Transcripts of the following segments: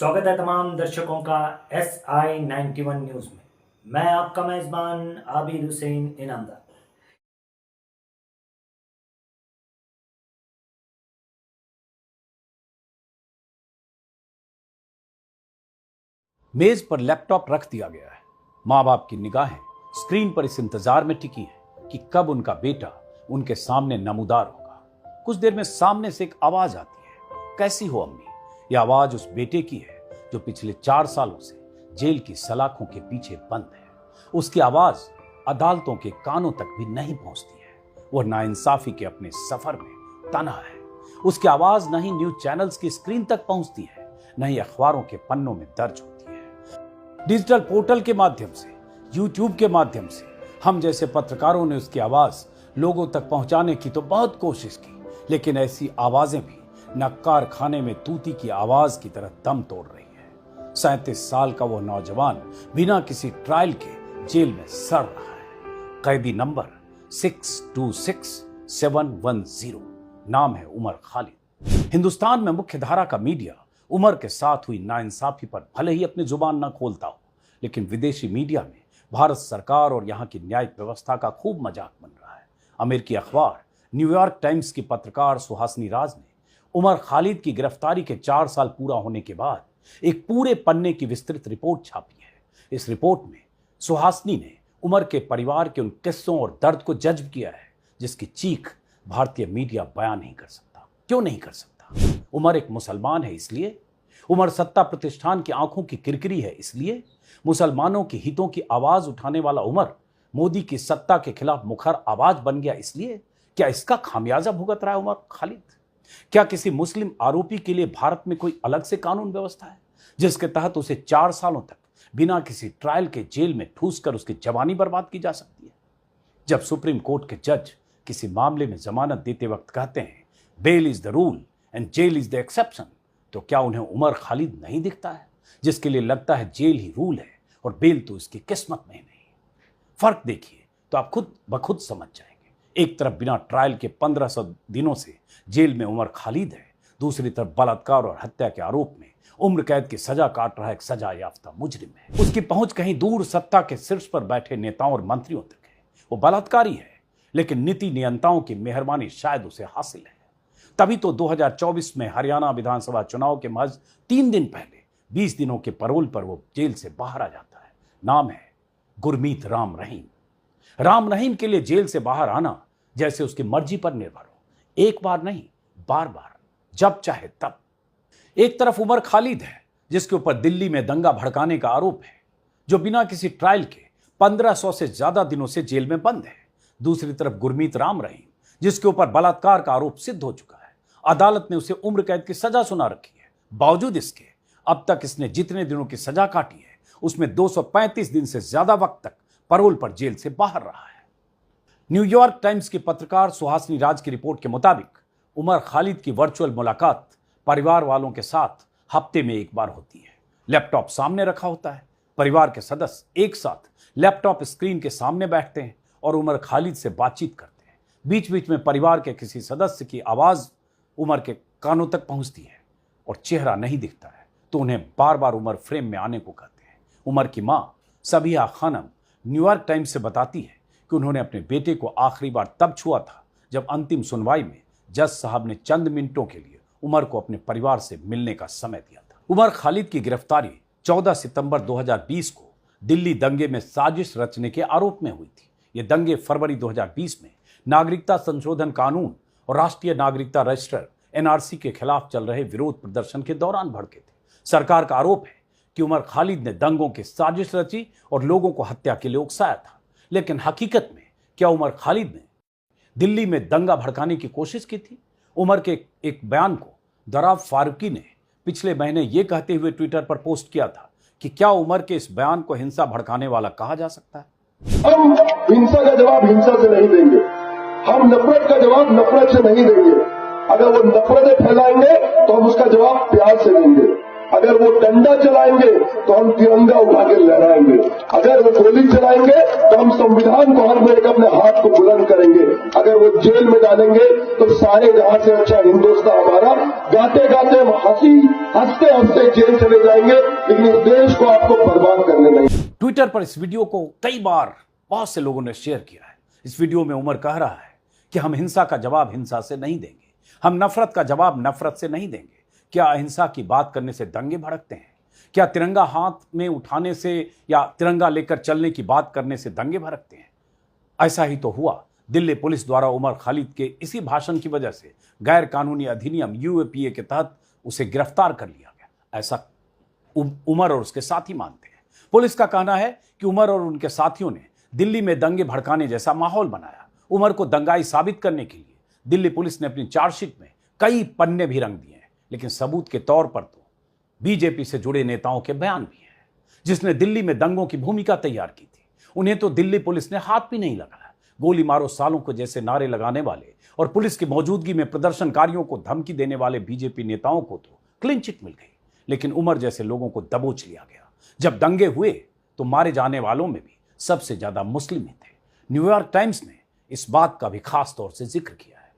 स्वागत है तमाम दर्शकों का SI91 न्यूज़ में। मैं आपका मेज़बान आबिद हुसैन इनामदार। मेज पर लैपटॉप रख दिया गया है। माँ बाप की निगाहें स्क्रीन पर इस इंतजार में टिकी हैं कि कब उनका बेटा उनके सामने नमूदार होगा। कुछ देर में सामने से एक आवाज आती है, कैसी हो अम्मी? यह आवाज उस बेटे की है जो पिछले 4 सालों से जेल की सलाखों के पीछे बंद है। उसकी आवाज अदालतों के कानों तक भी नहीं पहुंचती है। वह नाइंसाफी के अपने सफर में तना है। उसकी आवाज न ही न्यूज चैनल्स की स्क्रीन तक पहुंचती है, न ही अखबारों के पन्नों में दर्ज होती है। डिजिटल पोर्टल के माध्यम से, यूट्यूब के माध्यम से हम जैसे पत्रकारों ने उसकी आवाज लोगों तक पहुंचाने की तो बहुत कोशिश की, लेकिन ऐसी आवाजें भी न कारखाने में तूती की आवाज की तरह दम तोड़ रही है। 37 साल का वह नौजवान बिना किसी ट्रायल के जेल में सड़ रहा है। कैदी नंबर 626710, नाम है उमर खालिद। हिंदुस्तान में मुख्य धारा का मीडिया उमर के साथ हुई नाइंसाफी पर भले ही अपनी जुबान न खोलता हो, लेकिन विदेशी मीडिया में भारत सरकार और यहां की न्यायिक व्यवस्था का खूब मजाक बन रहा है। अमेरिकी अखबार न्यूयॉर्क टाइम्स की पत्रकार सुहासिनी राज ने उमर खालिद की गिरफ्तारी के 4 साल पूरा होने के बाद एक पूरे पन्ने की विस्तृत रिपोर्ट छापी है। इस रिपोर्ट में सुहासिनी ने उमर के परिवार के उन किस्सों और दर्द को जज्ब किया है जिसकी चीख भारतीय मीडिया बयान नहीं कर सकता। क्यों नहीं कर सकता? उमर एक मुसलमान है इसलिए? उमर सत्ता प्रतिष्ठान की आंखों की किरकिरी है इसलिए? मुसलमानों के हितों की आवाज उठाने वाला उमर मोदी की सत्ता के खिलाफ मुखर आवाज बन गया इसलिए? क्या इसका खामियाजा भुगत रहा है उमर खालिद? क्या किसी मुस्लिम आरोपी के लिए भारत में कोई अलग से कानून व्यवस्था है जिसके तहत उसे 4 सालों तक बिना किसी ट्रायल के जेल में ठूस कर उसकी जवानी बर्बाद की जा सकती है? जब सुप्रीम कोर्ट के जज किसी मामले में जमानत देते वक्त कहते हैं bail is the rule and jail is the exception, तो क्या उन्हें उमर खालिद नहीं दिखता है जिसके लिए लगता है जेल ही रूल है और बेल तो इसकी किस्मत में नहीं? फर्क देखिए तो आप खुद बखुद समझ जाएंगे। एक तरफ बिना ट्रायल के 1500 दिनों से जेल में उमर खालिद है, दूसरी तरफ बलात्कार और हत्या के आरोप में उम्र कैद की सजा काट रहा एक सजा याफ्ता मुजरिम है। उसकी पहुंच कहीं दूर सत्ता के शीर्ष पर बैठे नेताओं और मंत्रियों तक है। वो बलात्कारी है, लेकिन नीति नियंताओं की मेहरबानी शायद उसे हासिल है। तभी तो 2024 में हरियाणा विधानसभा चुनाव के महज 3 दिन पहले 20 दिनों के पैरोल पर वो जेल से बाहर आ जाता है। नाम है गुरमीत राम रहीम। राम रहीम के लिए जेल से बाहर आना जैसे उसकी मर्जी पर निर्भर हो, एक बार नहीं बार बार, जब चाहे तब। एक तरफ उमर खालिद है जिसके ऊपर दिल्ली में दंगा भड़काने का आरोप है, जो बिना किसी ट्रायल के 1500 से ज्यादा दिनों से जेल में बंद है। दूसरी तरफ गुरमीत राम रहीम जिसके ऊपर बलात्कार का आरोप सिद्ध हो चुका है। अदालत ने उसे उम्र कैद की सजा सुना रखी है। बावजूद इसके अब तक इसने जितने दिनों की सजा काटी है उसमें 235 दिन से ज्यादा वक्त तक पैरोल पर जेल से बाहर रहा है। न्यूयॉर्क टाइम्स की पत्रकार सुहासिनी राज की रिपोर्ट के मुताबिक उमर खालिद की वर्चुअल मुलाकात परिवार वालों के साथ हफ्ते में एक बार होती है। लैपटॉप सामने रखा होता है, परिवार के सदस्य एक साथ लैपटॉप स्क्रीन के सामने बैठते हैं और उमर खालिद से बातचीत करते हैं। बीच बीच में परिवार के किसी सदस्य की आवाज उमर के कानों तक पहुंचती है और चेहरा नहीं दिखता है तो उन्हें बार बार उमर फ्रेम में आने को कहते हैं। उमर की मां सबिहा खानम न्यूयॉर्क टाइम्स से बताती है कि उन्होंने अपने बेटे को आखिरी बार तब छुआ था जब अंतिम सुनवाई में जज साहब ने चंद मिनटों के लिए उमर को अपने परिवार से मिलने का समय दिया था। उमर खालिद की गिरफ्तारी 14 सितंबर 2020 को दिल्ली दंगे में साजिश रचने के आरोप में हुई थी। ये दंगे फरवरी 2020 में नागरिकता संशोधन कानून और राष्ट्रीय नागरिकता रजिस्टर NRC के खिलाफ चल रहे विरोध प्रदर्शन के दौरान भड़के थे। सरकार का आरोप है कि उमर खालिद ने दंगों की साजिश रची और लोगों को हत्या के लिए उकसाया था, लेकिन हकीकत में क्या उमर खालिद ने दिल्ली में दंगा भड़काने की कोशिश की थी? उमर के एक बयान को दराव फारूकी ने पिछले महीने यह कहते हुए ट्विटर पर पोस्ट किया था कि क्या उमर के इस बयान को हिंसा भड़काने वाला कहा जा सकता है? हम हिंसा का जवाब हिंसा से नहीं देंगे, हम नफरत का जवाब नफरत से नहीं देंगे। अगर वो नफरतें फैलाएंगे तो हम उसका जवाब प्यार से देंगे। अगर वो डंडा चलाएंगे तो हम तिरंगा उठा के लहराएंगे, अगर वो गोली चलाएंगे तो हम संविधान को हर में एक अपने हाथ को बुलंद करेंगे, अगर वो जेल में डालेंगे तो सारे जहां से अच्छा हिंदुस्तान हमारा गाते गाते हम हंसते हंसते जेल चले जाएंगे, लेकिन इस देश को आपको बर्बाद करने नहीं। ट्विटर पर इस वीडियो को कई बार बहुत से लोगों ने शेयर किया है। इस वीडियो में उमर कह रहा है कि हम हिंसा का जवाब हिंसा से नहीं देंगे, हम नफरत का जवाब नफरत से नहीं देंगे। क्या अहिंसा की बात करने से दंगे भड़कते हैं? क्या तिरंगा हाथ में उठाने से या तिरंगा लेकर चलने की बात करने से दंगे भड़कते हैं? ऐसा ही तो हुआ। दिल्ली पुलिस द्वारा उमर खालिद के इसी भाषण की वजह से गैर कानूनी अधिनियम यूएपीए के तहत उसे गिरफ्तार कर लिया गया, ऐसा उमर और उसके साथी मानते हैं। पुलिस का कहना है कि उमर और उनके साथियों ने दिल्ली में दंगे भड़काने जैसा माहौल बनाया। उमर को दंगाई साबित करने के लिए दिल्ली पुलिस ने अपनी चार्जशीट में कई पन्ने भी रंग दिए हैं, लेकिन सबूत के तौर पर तो बीजेपी से जुड़े नेताओं के बयान भी हैं। जिसने दिल्ली में दंगों की भूमिका तैयार की थी, उन्हें तो दिल्ली पुलिस ने हाथ भी नहीं लगाया। गोली मारो सालों को जैसे नारे लगाने वाले और पुलिस की मौजूदगी में प्रदर्शनकारियों को धमकी देने वाले बीजेपी नेताओं को तो क्लीन चिट मिल गई, लेकिन उमर जैसे लोगों को दबोच लिया गया। जब दंगे हुए तो मारे जाने वालों में भी सबसे ज्यादा मुस्लिम ही थे। न्यूयॉर्क टाइम्स ने इस बात का भी खास तौर से जिक्र किया है।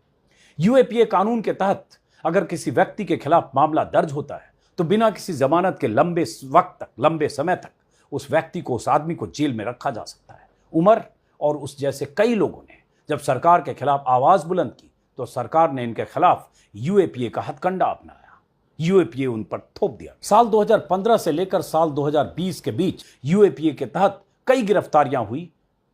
यूएपीए कानून के तहत अगर किसी व्यक्ति के खिलाफ मामला दर्ज होता है तो बिना किसी जमानत के लंबे समय तक उस व्यक्ति को, उस आदमी को जेल में रखा जा सकता है। उमर और उस जैसे कई लोगों ने जब सरकार के खिलाफ आवाज बुलंद की तो सरकार ने इनके खिलाफ यूएपीए का हथकंडा अपनाया, यूएपीए उन पर थोप दिया। साल 2015 से लेकर साल 2020 के बीच यूएपीए के तहत कई गिरफ्तारियां हुई।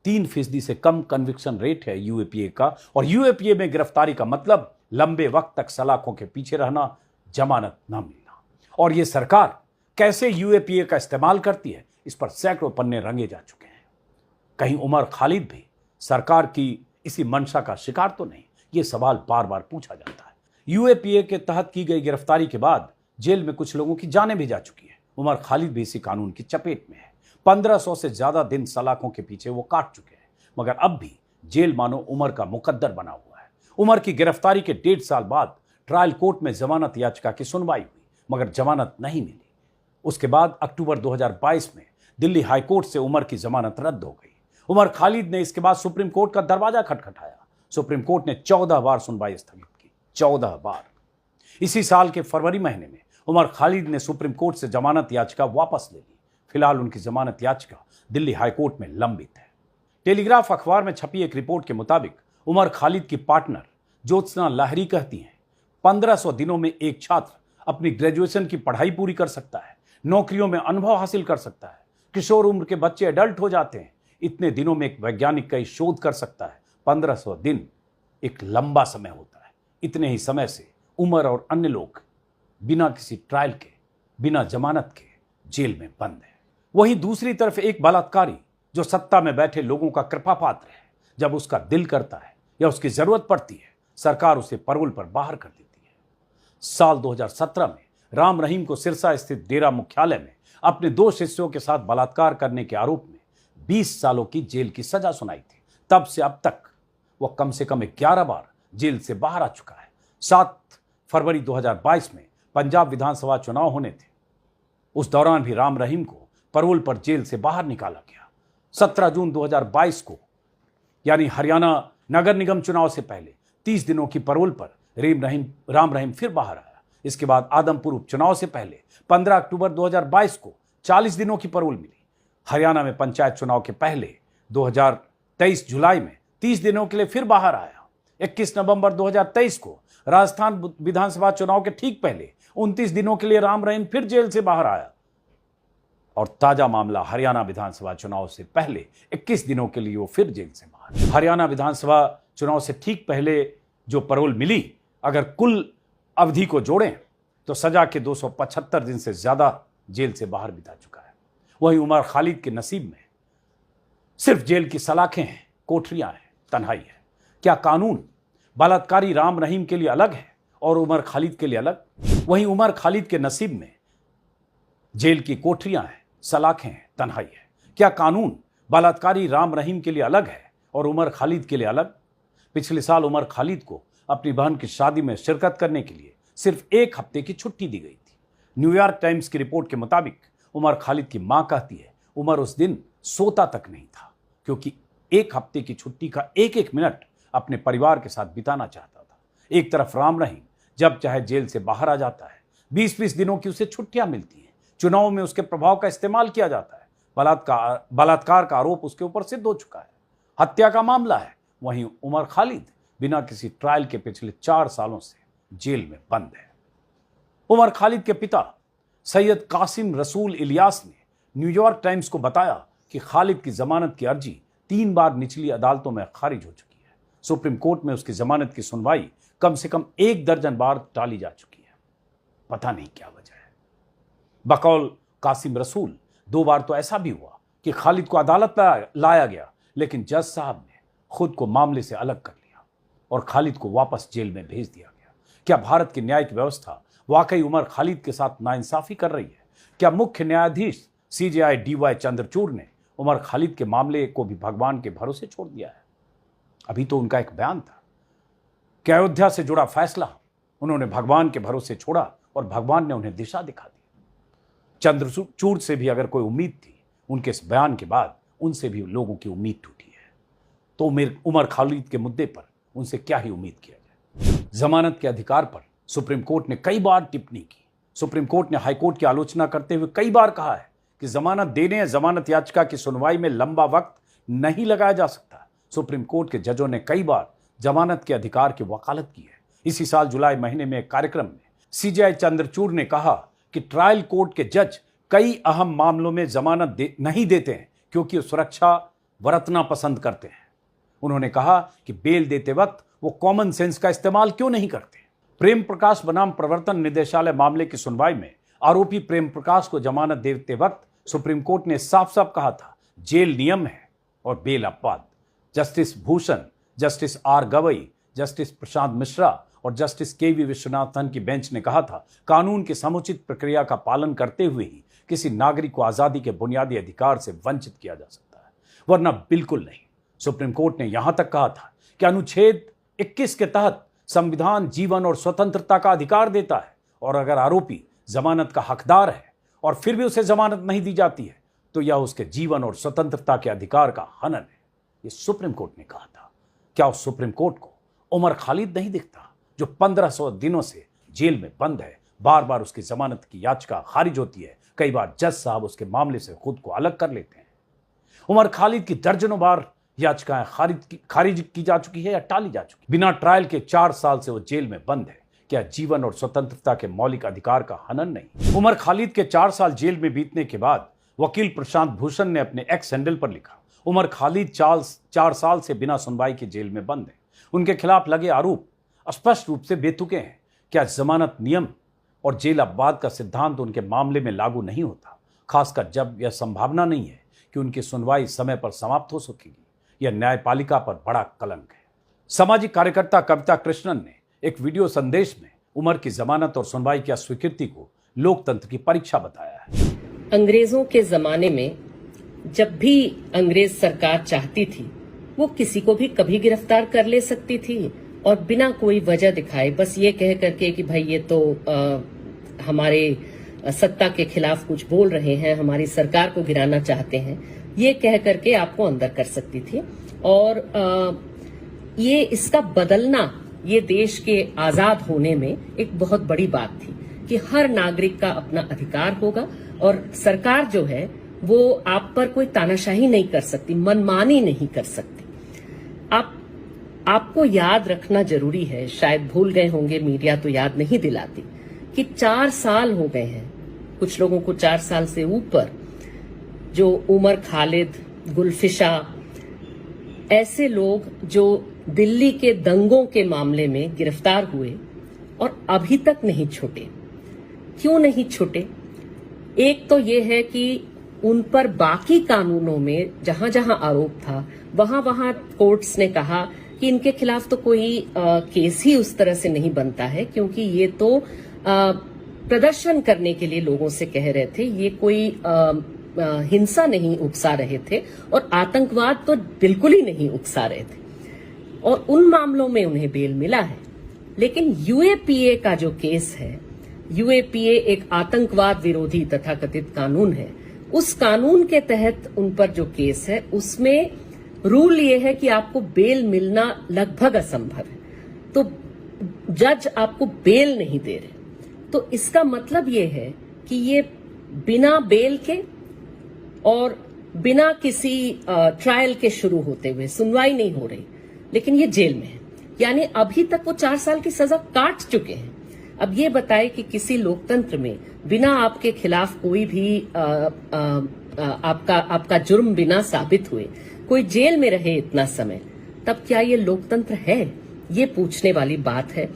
3% से कम कन्विक्शन रेट है यूएपीए का, और यूएपीए में गिरफ्तारी का मतलब लंबे वक्त तक सलाखों के पीछे रहना, जमानत न मिलना। और यह सरकार कैसे यूएपीए का इस्तेमाल करती है, इस पर सैकड़ों पन्ने रंगे जा चुके हैं। कहीं उमर खालिद भी सरकार की इसी मंशा का शिकार तो नहीं, यह सवाल बार बार पूछा जाता है। यूएपीए के तहत की गई गिरफ्तारी के बाद जेल में कुछ लोगों की जानें भी जा चुकी है। उमर खालिद भी इसी कानून की चपेट में है। 1500 से ज्यादा दिन सलाखों के पीछे वो काट चुके हैं, मगर अब भी जेल मानो उमर का मुकद्दर बना हुआ है। उमर की गिरफ्तारी के 1.5 साल बाद ट्रायल कोर्ट में जमानत याचिका की सुनवाई हुई, मगर जमानत नहीं मिली। उसके बाद अक्टूबर 2022 में दिल्ली हाईकोर्ट से उमर की जमानत रद्द हो गई। उमर खालिद ने इसके बाद सुप्रीम कोर्ट का दरवाजा खटखटाया। सुप्रीम कोर्ट ने 14 बार सुनवाई स्थगित की, 14 बार। इसी साल के फरवरी महीने में उमर खालिद ने सुप्रीम कोर्ट से जमानत याचिका वापस ले ली। फिलहाल उनकी जमानत याचिका दिल्ली हाईकोर्ट में लंबित है। टेलीग्राफ अखबार में छपी एक रिपोर्ट के मुताबिक उमर खालिद की पार्टनर ज्योत्सना लाहिरी कहती हैं 1500 दिनों में एक छात्र अपनी ग्रेजुएशन की पढ़ाई पूरी कर सकता है, नौकरियों में अनुभव हासिल कर सकता है, किशोर उम्र के बच्चे एडल्ट हो जाते हैं। इतने दिनों में एक वैज्ञानिक कई शोध कर सकता है। 1500 दिन एक लंबा समय होता है। इतने ही समय से उमर और अन्य लोग बिना किसी ट्रायल के, बिना जमानत के जेल में बंद है। वहीं दूसरी तरफ एक बलात्कारी जो सत्ता में बैठे लोगों का कृपा पात्र है, जब उसका दिल करता है या उसकी जरूरत पड़ती है, सरकार उसे पैरोल पर बाहर कर देती है। साल 2017 में राम रहीम को सिरसा स्थित डेरा मुख्यालय में अपने 2 शिष्यों के साथ बलात्कार करने के आरोप में 20 सालों की जेल की सजा सुनाई थी। तब से अब तक वह कम से कम 11 बार जेल से बाहर आ चुका है। 7 फरवरी 2022 में पंजाब विधानसभा चुनाव होने थे। उस दौरान भी राम रहीम को पैरोल पर जेल से बाहर निकाला गया। 17 जून 2022 को, यानी हरियाणा नगर निगम चुनाव से पहले 30 दिनों की पैरोल पर राम रहीम फिर बाहर आया। इसके बाद आदमपुर उपचुनाव से पहले 15 अक्टूबर 2022 को 40 दिनों की पैरोल मिली। हरियाणा में पंचायत चुनाव के पहले 2023 जुलाई में 30 दिनों के लिए फिर बाहर आया। 21 नवंबर 2023 को राजस्थान विधानसभा चुनाव के ठीक पहले 29 दिनों के लिए राम रहीम फिर जेल से बाहर आया। और ताजा मामला हरियाणा विधानसभा चुनाव से पहले 21 दिनों के लिए वो फिर जेल से बाहर। हरियाणा विधानसभा चुनाव से ठीक पहले जो पैरोल मिली, अगर कुल अवधि को जोड़ें तो सजा के 275 दिन से ज्यादा जेल से बाहर बिता चुका है। वहीं उमर खालिद के नसीब में सिर्फ जेल की सलाखें हैं, कोठरियां हैं, तन्हाई है। क्या कानून बलात्कारी राम रहीम के लिए अलग है और उमर खालिद के लिए अलग? वहीं उमर खालिद के नसीब में जेल की कोठरियां हैं, सलाखें हैं, तन्हाई है। क्या कानून बलात्कारी राम रहीम के लिए अलग है और उमर खालिद के लिए अलग? पिछले साल उमर खालिद को अपनी बहन की शादी में शिरकत करने के लिए सिर्फ 1 हफ्ते की छुट्टी दी गई थी। न्यूयॉर्क टाइम्स की रिपोर्ट के मुताबिक उमर खालिद की मां कहती है उमर उस दिन सोता तक नहीं था, क्योंकि एक हफ्ते की छुट्टी का एक एक मिनट अपने परिवार के साथ बिताना चाहता था। एक तरफ राम रहीम जब चाहे जेल से बाहर आ जाता है, 20-20 दिनों की उसे छुट्टियां मिलती हैं, चुनाव में उसके प्रभाव का इस्तेमाल किया जाता है, बलात्कार का आरोप उसके ऊपर सिद्ध हो चुका है, हत्या का मामला है। वहीं उमर खालिद बिना किसी ट्रायल के पिछले 4 सालों से जेल में बंद है। उमर खालिद के पिता सैयद कासिम रसूल इलियास ने न्यूयॉर्क टाइम्स को बताया कि खालिद की जमानत की अर्जी 3 बार निचली अदालतों में खारिज हो चुकी है। सुप्रीम कोर्ट में उसकी जमानत की सुनवाई कम से कम 1 दर्जन बार टाली जा चुकी है। पता नहीं क्या वजह है। बकौल कासिम रसूल 2 बार तो ऐसा भी हुआ कि खालिद को अदालत लाया गया, लेकिन जज साहब ने खुद को मामले से अलग कर लिया और खालिद को वापस जेल में भेज दिया गया। क्या भारत की न्यायिक व्यवस्था वाकई उमर खालिद के साथ नाइंसाफी कर रही है? क्या मुख्य न्यायाधीश CJI DY चंद्रचूड़ ने उमर खालिद के मामले को भी भगवान के भरोसे छोड़ दिया है? अभी तो उनका एक बयान था कि अयोध्या से जुड़ा फैसला उन्होंने भगवान के भरोसे छोड़ा और भगवान ने उन्हें दिशा दिखा दी। चंद्रचूड़ से भी अगर कोई उम्मीद थी, उनके इस बयान के बाद उनसे भी लोगों की उम्मीद टूटी है। तो उमर खालिद के मुद्दे पर उनसे क्या ही उम्मीद किया जाए। जमानत के अधिकार पर सुप्रीम कोर्ट ने कई बार टिप्पणी की। सुप्रीम कोर्ट ने हाईकोर्ट की आलोचना करते हुए कई बार कहा है कि जमानत देने या जमानत याचिका की सुनवाई में लंबा वक्त नहीं लगाया जा सकता। सुप्रीम कोर्ट के जजों ने कई बार जमानत के अधिकार की वकालत की है। इसी साल जुलाई महीने में एक कार्यक्रम में CJI चंद्रचूड़ ने कहा कि ट्रायल कोर्ट के जज कई अहम मामलों में जमानत नहीं देते हैं क्योंकि वो सुरक्षा बरतना पसंद करते हैं। उन्होंने कहा कि बेल देते वक्त वो कॉमन सेंस का इस्तेमाल क्यों नहीं करते। प्रेम प्रकाश बनाम प्रवर्तन निदेशालय मामले की सुनवाई में आरोपी प्रेम प्रकाश को जमानत देते वक्त सुप्रीम कोर्ट ने साफ साफ कहा था जेल नियम है और बेल अपवाद। Justice Bhushan, justice R Gavai, justice Prashant Mishra और जस्टिस KV विश्वनाथन की बेंच ने कहा था कानून की समुचित प्रक्रिया का पालन करते हुए ही किसी नागरिक को आजादी के बुनियादी अधिकार से वंचित किया जा सकता है, वरना बिल्कुल नहीं। सुप्रीम कोर्ट ने यहां तक कहा था कि अनुच्छेद 21 के तहत संविधान जीवन और स्वतंत्रता का अधिकार देता है और अगर आरोपी जमानत का हकदार है और फिर भी उसे जमानत नहीं दी जाती है तो यह उसके जीवन और स्वतंत्रता के अधिकार का हनन है। यह सुप्रीम कोर्ट ने कहा था। क्या उस सुप्रीम कोर्ट को उमर खालिद नहीं दिखता जो 1500 दिनों से जेल में बंद है? बार बार उसकी जमानत की याचिका खारिज होती है, कई बार जज साहब उसके मामले से खुद को अलग कर लेते हैं। उमर खालिद की दर्जनों बार याचिकाएं खारिज की जा चुकी है या टाली जा चुकी। बिना ट्रायल के 4 साल से वो जेल में बंद है। क्या जीवन और स्वतंत्रता के मौलिक अधिकार का हनन नहीं? उमर खालिद के 4 साल जेल में बीतने के बाद वकील प्रशांत भूषण ने अपने एक्स हैंडल पर लिखा उमर खालिद 4 साल से बिना सुनवाई के जेल में बंद है। उनके खिलाफ लगे आरोप स्पष्ट रूप से बेतुके हैं। क्या जमानत नियम और जेल अपवाद का सिद्धांत उनके मामले में लागू नहीं होता, खासकर जब यह संभावना नहीं है कि उनकी सुनवाई समय पर समाप्त हो सकेगी? यह न्यायपालिका पर बड़ा कलंक है। सामाजिक कार्यकर्ता कविता कृष्णन ने एक वीडियो संदेश में उमर की जमानत और सुनवाई की अस्वीकृति को लोकतंत्र की परीक्षा बताया है। अंग्रेजों के जमाने में जब भी अंग्रेज सरकार चाहती थी वो किसी को भी कभी गिरफ्तार कर ले सकती थी और बिना कोई वजह दिखाए बस ये कह करके कि भाई ये तो हमारे सत्ता के खिलाफ कुछ बोल रहे हैं, हमारी सरकार को गिराना चाहते हैं, ये कह करके आपको अंदर कर सकती थी। और ये इसका बदलना ये देश के आजाद होने में एक बहुत बड़ी बात थी कि हर नागरिक का अपना अधिकार होगा और सरकार जो है वो आप पर कोई तानाशाही नहीं कर सकती, मनमानी नहीं कर सकती। आपको याद रखना जरूरी है, शायद भूल गए होंगे, मीडिया तो याद नहीं दिलाती, कि 4 साल हो गए हैं, कुछ लोगों को 4 साल से ऊपर, जो उमर खालिद, गुलफिशा, ऐसे लोग जो दिल्ली के दंगों के मामले में गिरफ्तार हुए और अभी तक नहीं छूटे। क्यों नहीं छूटे? एक तो ये है कि उन पर बाकी कानूनों में जहां जहां आरोप था वहां वहां कोर्ट्स ने कहा कि इनके खिलाफ तो कोई केस ही उस तरह से नहीं बनता है, क्योंकि ये तो प्रदर्शन करने के लिए लोगों से कह रहे थे, ये कोई हिंसा नहीं उकसा रहे थे और आतंकवाद तो बिल्कुल ही नहीं उकसा रहे थे, और उन मामलों में उन्हें बेल मिला है। लेकिन UAPA का जो केस है यूएपीए एक आतंकवाद विरोधी तथाकथित कानून है। उस कानून के तहत उन पर जो केस है उसमें रूल ये है कि आपको बेल मिलना लगभग असंभव है, तो जज आपको बेल नहीं दे रहे। तो इसका मतलब ये है कि ये बिना बेल के और बिना किसी ट्रायल के शुरू होते हुए सुनवाई नहीं हो रही, लेकिन ये जेल में है। यानी अभी तक वो 4 साल की सजा काट चुके हैं। अब ये बताए कि किसी लोकतंत्र में बिना आपके खिलाफ कोई भी आपका जुर्म बिना साबित हुए कोई जेल में रहे इतना समय, तब क्या ये लोकतंत्र है? ये पूछने वाली बात है।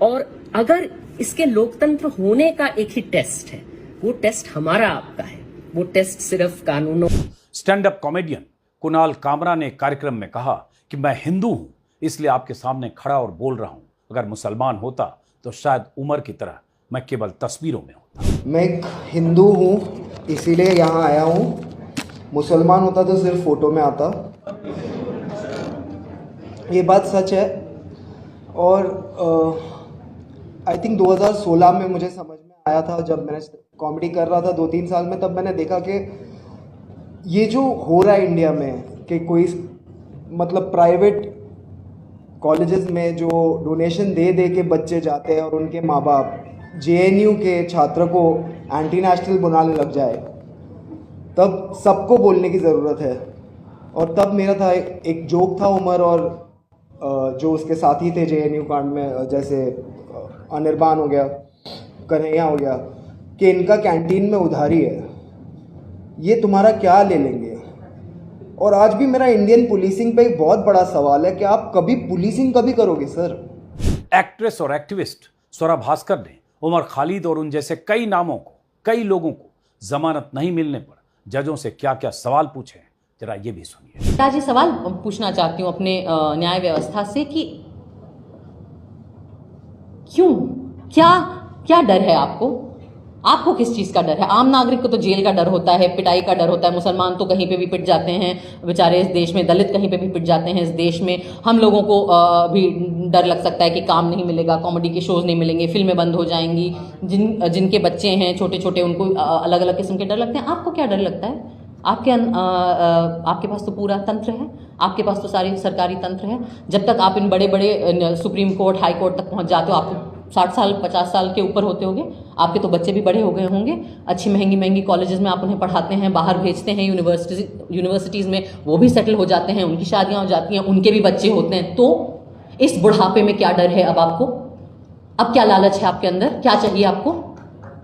और अगर इसके लोकतंत्र होने का एक ही टेस्ट है, वो टेस्ट हमारा आपका है, वो टेस्ट सिर्फ कानूनों। Stand up comedian Kunal Kamra ने कार्यक्रम में कहा कि मैं हिंदू हूं, इसलिए आपके सामने खड़ा और बोल रहा हूं। अगर मुसलमान होता तो शायद उमर की तरह मैं केवल तस्वीरों में होता। मैं एक हिंदू हूँ, इसीलिए यहाँ आया हूँ। मुसलमान होता तो सिर्फ फोटो में आता। ये बात सच है। और आई थिंक 2016 में मुझे समझ में आया था, जब मैंने कॉमेडी कर रहा था 2-3 साल में, तब मैंने देखा कि ये जो हो रहा है इंडिया में कि कोई मतलब प्राइवेट कॉलेजेस में जो डोनेशन दे दे के बच्चे जाते हैं और उनके माँ बाप जेएनयू के छात्र को एंटी नेशनल बनाने लग जाए, तब सबको बोलने की ज़रूरत है। और तब मेरा था एक जोक था उमर और जो उसके साथी थे जेएनयू कांड में, जैसे अनिर्बान हो गया, कन्हैया हो गया, कि इनका कैंटीन में उधारी है, ये तुम्हारा क्या ले लेंगे। और आज भी मेरा इंडियन पुलिसिंग पे एक बहुत बड़ा सवाल है कि आप कभी पुलिसिंग कभी करोगे सर? एक्ट्रेस और एक्टिविस्ट स्वरा भास्कर ने उमर खालिद और उन जैसे कई नामों को, कई लोगों को जमानत नहीं मिलने पर जजों से क्या क्या सवाल पूछे, जरा ये भी सुनिए। आज ये सवाल पूछना चाहती हूँ अपने न्याय व्यवस्था से कि क्यों, क्या डर है आपको किस चीज का डर है? आम नागरिक को तो जेल का डर होता है, पिटाई का डर होता है, मुसलमान तो कहीं पे भी पिट जाते हैं बेचारे इस देश में, दलित कहीं पे भी पिट जाते हैं इस देश में। हम लोगों को भी डर लग सकता है कि काम नहीं मिलेगा, कॉमेडी के शोज नहीं मिलेंगे, फिल्में बंद हो जाएंगी, जिनके बच्चे हैं छोटे छोटे उनको अलग अलग किस्म के डर लगते हैं। आपको क्या डर लगता है? आपके पास तो पूरा तंत्र है, आपके पास तो सारी सरकारी तंत्र है। जब तक आप इन बड़े बड़े सुप्रीम कोर्ट, हाई कोर्ट तक पहुंच जाते हो, आपको 60 साल 50 साल के ऊपर होते होंगे, आपके तो बच्चे भी बड़े हो गए होंगे, अच्छी महंगी कॉलेजेस में आप उन्हें पढ़ाते हैं, बाहर भेजते हैं, यूनिवर्सिटीज़ में वो भी सेटल हो जाते हैं, उनकी शादियाँ हो जाती हैं, उनके भी बच्चे होते हैं। तो इस बुढ़ापे में क्या डर है अब आपको? अब क्या लालच है आपके अंदर? क्या चाहिए आपको?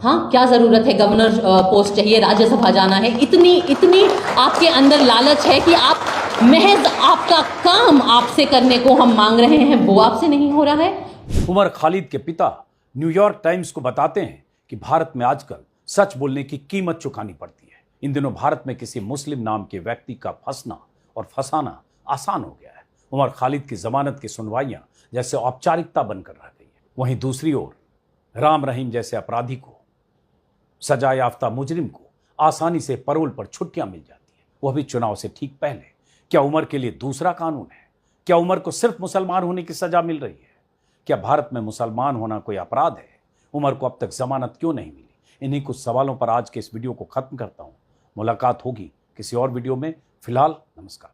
हाँ, क्या ज़रूरत है? गवर्नर पोस्ट चाहिए, राज्यसभा जाना है, इतनी आपके अंदर लालच है कि आप महज आपका काम आपसे करने को हम मांग रहे हैं, वो आपसे नहीं हो रहा है। उमर खालिद के पिता न्यूयॉर्क टाइम्स को बताते हैं कि भारत में आजकल सच बोलने की कीमत चुकानी पड़ती है। इन दिनों भारत में किसी मुस्लिम नाम के व्यक्ति का फंसना और फंसाना आसान हो गया है। उमर खालिद की जमानत की सुनवाइयां जैसे औपचारिकता बनकर रह गई है। वहीं दूसरी ओर राम रहीम जैसे अपराधी को, सजा याफ्ता मुजरिम को आसानी से पैरोल पर छुट्टियां मिल जाती है, वह भी चुनाव से ठीक पहले। क्या उमर के लिए दूसरा कानून है? क्या उमर को सिर्फ मुसलमान होने की सजा मिल रही है? क्या भारत में मुसलमान होना कोई अपराध है? उमर को अब तक जमानत क्यों नहीं मिली? इन्हीं कुछ सवालों पर आज के इस वीडियो को खत्म करता हूं। मुलाकात होगी किसी और वीडियो में। फिलहाल नमस्कार।